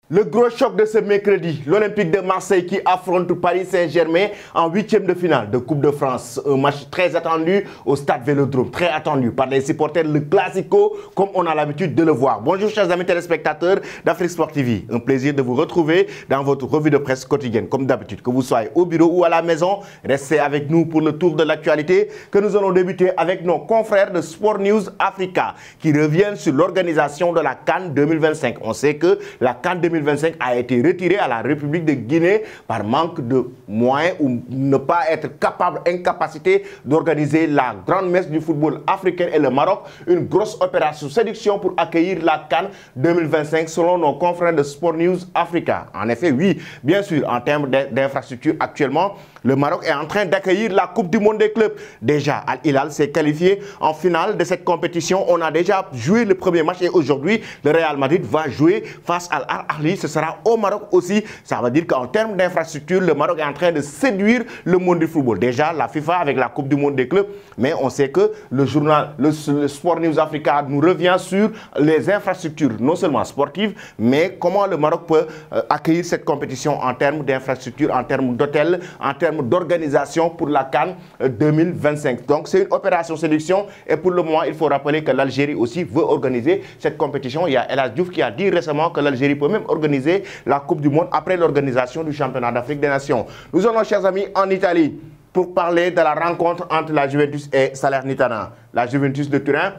Le gros choc de ce mercredi, l'Olympique de Marseille qui affronte Paris Saint-Germain en huitième de finale de Coupe de France. Un match très attendu au stade Vélodrome, très attendu par les supporters, le Classico, comme on a l'habitude de le voir. Bonjour chers amis téléspectateurs d'Afrique Sport TV. Un plaisir de vous retrouver dans votre revue de presse quotidienne. Comme d'habitude, que vous soyez au bureau ou à la maison, restez avec nous pour le tour de l'actualité que nous allons débuter avec nos confrères de Sport News Africa qui reviennent sur l'organisation de la CAN 2025. On sait que la CAN 2025 a été retiré à la République de Guinée par manque de moyens ou ne pas être capable, incapacité d'organiser la grande messe du football africain et le Maroc. Une grosse opération séduction pour accueillir la CAN 2025 selon nos confrères de Sport News Africa. En effet, oui, bien sûr, en termes d'infrastructure actuellement, le Maroc est en train d'accueillir la Coupe du Monde des clubs. Déjà, Al Hilal s'est qualifié en finale de cette compétition. On a déjà joué le premier match et aujourd'hui, le Real Madrid va jouer face à Al Ahly. Ce sera au Maroc aussi. Ça veut dire qu'en termes d'infrastructure, le Maroc est en train de séduire le monde du football. Déjà, la FIFA avec la Coupe du Monde des clubs. Mais on sait que le journal, le Sport News Africa nous revient sur les infrastructures, non seulement sportives, mais comment le Maroc peut accueillir cette compétition en termes d'infrastructure, en termes d'hôtels, en termes d'organisation pour la CAN 2025. Donc c'est une opération séduction et pour le moment il faut rappeler que l'Algérie aussi veut organiser cette compétition. Il y a El Hadji Diouf qui a dit récemment que l'Algérie peut même organiser la Coupe du Monde après l'organisation du championnat d'Afrique des Nations. Nous allons, chers amis, en Italie pour parler de la rencontre entre la Juventus et Salernitana. La Juventus de Turin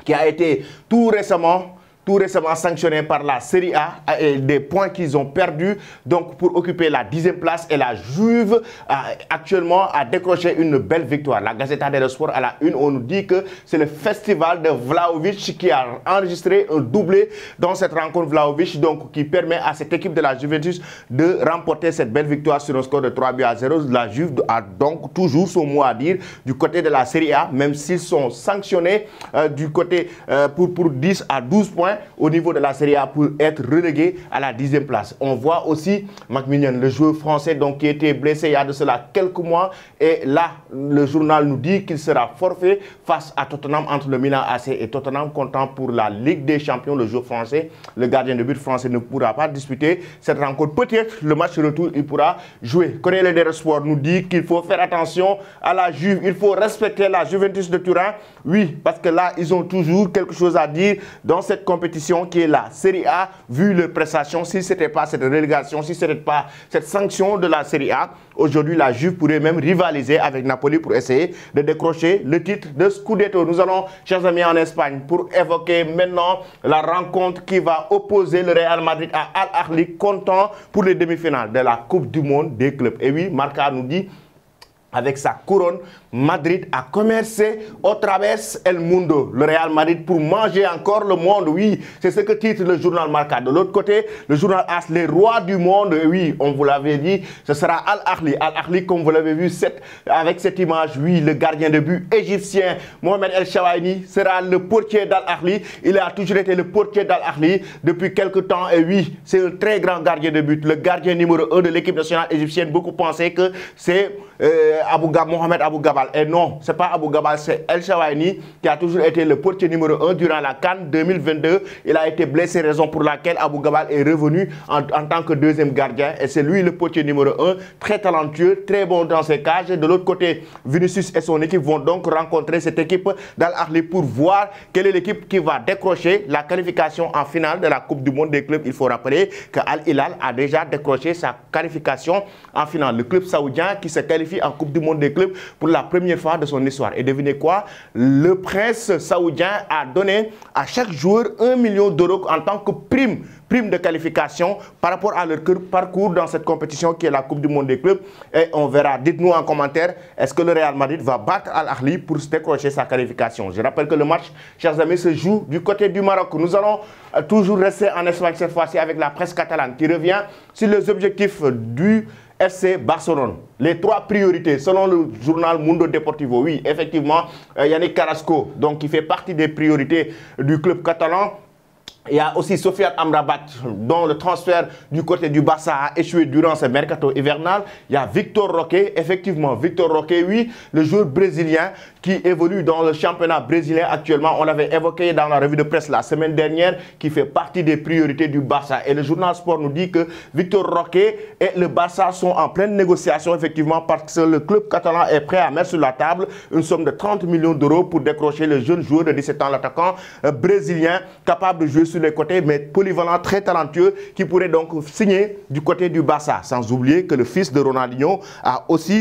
qui a été tout récemment sanctionné par la Serie A et des points qu'ils ont perdus donc pour occuper la 10e place, et la Juve actuellement a décroché une belle victoire. La Gazzetta dello Sport à la une, on nous dit que c'est le festival de Vlahovic qui a enregistré un doublé dans cette rencontre. Vlahovic donc qui permet à cette équipe de la Juventus de remporter cette belle victoire sur un score de 3-0. La Juve a donc toujours son mot à dire du côté de la Serie A, même s'ils sont sanctionnés du côté pour 10 à 12 points au niveau de la Serie A pour être relégué à la 10e place. On voit aussi McMillan, le joueur français donc, qui était blessé il y a de cela quelques mois, et là le journal nous dit qu'il sera forfait face à Tottenham, entre le Milan AC et Tottenham, comptant pour la Ligue des Champions. Le joueur français, le gardien de but français, ne pourra pas disputer cette rencontre. Peut-être le match retour il pourra jouer. Corriere dello Sport nous dit qu'il faut faire attention à la Juve, il faut respecter la Juventus de Turin. Oui, parce que là ils ont toujours quelque chose à dire dans cette compétition qui est la Serie A, vu les prestations. Si ce n'était pas cette relégation, si ce n'était pas cette sanction de la Serie A, aujourd'hui la Juve pourrait même rivaliser avec Napoli pour essayer de décrocher le titre de Scudetto. Nous allons, chers amis, en Espagne pour évoquer maintenant la rencontre qui va opposer le Real Madrid à Al Ahly, comptant pour les demi-finales de la Coupe du Monde des clubs. Et oui, Marca nous dit, avec sa couronne, Madrid a commercé au travers El Mundo, le Real Madrid, pour manger encore le monde. Oui, c'est ce que titre le journal Marca. De l'autre côté, le journal AS, les rois du monde. Oui, on vous l'avait dit, ce sera Al Ahly. Al Ahly, comme vous l'avez vu avec cette image, oui, le gardien de but égyptien, Mohamed El Shawaini, sera le portier d'Al Ahly. Il a toujours été le portier d'Al Ahly depuis quelques temps. Et oui, c'est un très grand gardien de but, le gardien numéro 1 de l'équipe nationale égyptienne. Beaucoup pensaient que c'est Mohamed Abou Gabal. Et non, ce n'est pas Abou Gabal, c'est El Shawaini qui a toujours été le portier numéro 1 durant la CAN 2022. Il a été blessé, raison pour laquelle Abou Gabal est revenu en tant que deuxième gardien. Et c'est lui le portier numéro 1, très talentueux, très bon dans ses cages. De l'autre côté, Vinicius et son équipe vont donc rencontrer cette équipe d'Al Ahly pour voir quelle est l'équipe qui va décrocher la qualification en finale de la Coupe du Monde des clubs. Il faut rappeler que Al Hilal a déjà décroché sa qualification en finale. Le club saoudien qui se qualifie en Coupe du Monde des clubs pour la première fois de son histoire. Et devinez quoi? Le prince saoudien a donné à chaque joueur 1 million d'euros en tant que prime de qualification par rapport à leur parcours dans cette compétition qui est la Coupe du Monde des clubs. Et on verra. Dites-nous en commentaire, est-ce que le Real Madrid va battre Al Ahly pour décrocher sa qualification? Je rappelle que le match, chers amis, se joue du côté du Maroc. Nous allons toujours rester en Espagne cette fois-ci avec la presse catalane qui revient sur les objectifs du FC Barcelone. Les 3 priorités selon le journal Mundo Deportivo. Oui, effectivement, Yannick Carrasco, donc, qui fait partie des priorités du club catalan. Il y a aussi Sofiane Amrabat, dont le transfert du côté du Barça a échoué durant ce mercato hivernal. Il y a Victor Roque, effectivement, Victor Roque, oui, le joueur brésilien qui évolue dans le championnat brésilien actuellement. On l'avait évoqué dans la revue de presse la semaine dernière, qui fait partie des priorités du Barça. Et le journal Sport nous dit que Victor Roque et le Barça sont en pleine négociation, effectivement, parce que le club catalan est prêt à mettre sur la table une somme de 30 millions d'euros pour décrocher le jeune joueur de 17 ans, l'attaquant brésilien, capable de jouer sur les côtés, mais polyvalent, très talentueux, qui pourrait donc signer du côté du Barça. Sans oublier que le fils de Ronaldinho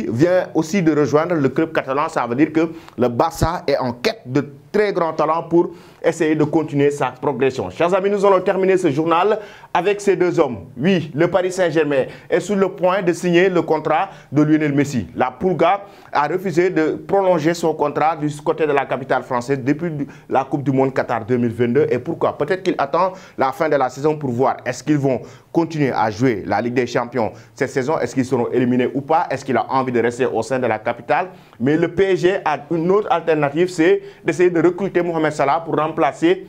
vient aussi de rejoindre le club catalan. Ça veut dire que le Barça est en quête de très grand talent pour essayer de continuer sa progression. Chers amis, nous allons terminer ce journal avec ces deux hommes. Oui, le Paris Saint-Germain est sur le point de signer le contrat de Lionel Messi. La Pulga a refusé de prolonger son contrat du côté de la capitale française depuis la Coupe du Monde Qatar 2022. Et pourquoi? Peut-être qu'il attend la fin de la saison pour voir est-ce qu'ils vont continuer à jouer la Ligue des Champions cette saison, est-ce qu'ils seront éliminés ou pas, est-ce qu'il a envie de rester au sein de la capitale. Mais le PSG a une autre alternative, c'est d'essayer de recruter Mohamed Salah pour remplacer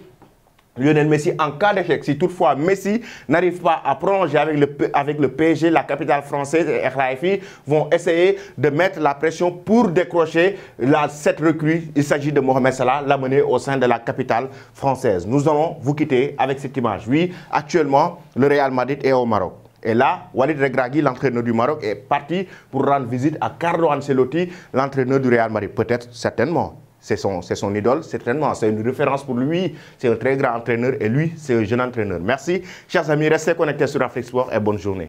Lionel Messi en cas d'échec. Si toutefois Messi n'arrive pas à prolonger avec le PSG, la capitale française et RAFI vont essayer de mettre la pression pour décrocher cette recrue. Il s'agit de Mohamed Salah, l'amener au sein de la capitale française. Nous allons vous quitter avec cette image. Oui, actuellement, le Real Madrid est au Maroc. Et là, Walid Regragui, l'entraîneur du Maroc, est parti pour rendre visite à Carlo Ancelotti, l'entraîneur du Real Madrid. Peut-être, certainement. C'est son idole, certainement. C'est une référence pour lui. C'est un très grand entraîneur et lui, c'est un jeune entraîneur. Merci. Chers amis, restez connectés sur Afrique Sport et bonne journée.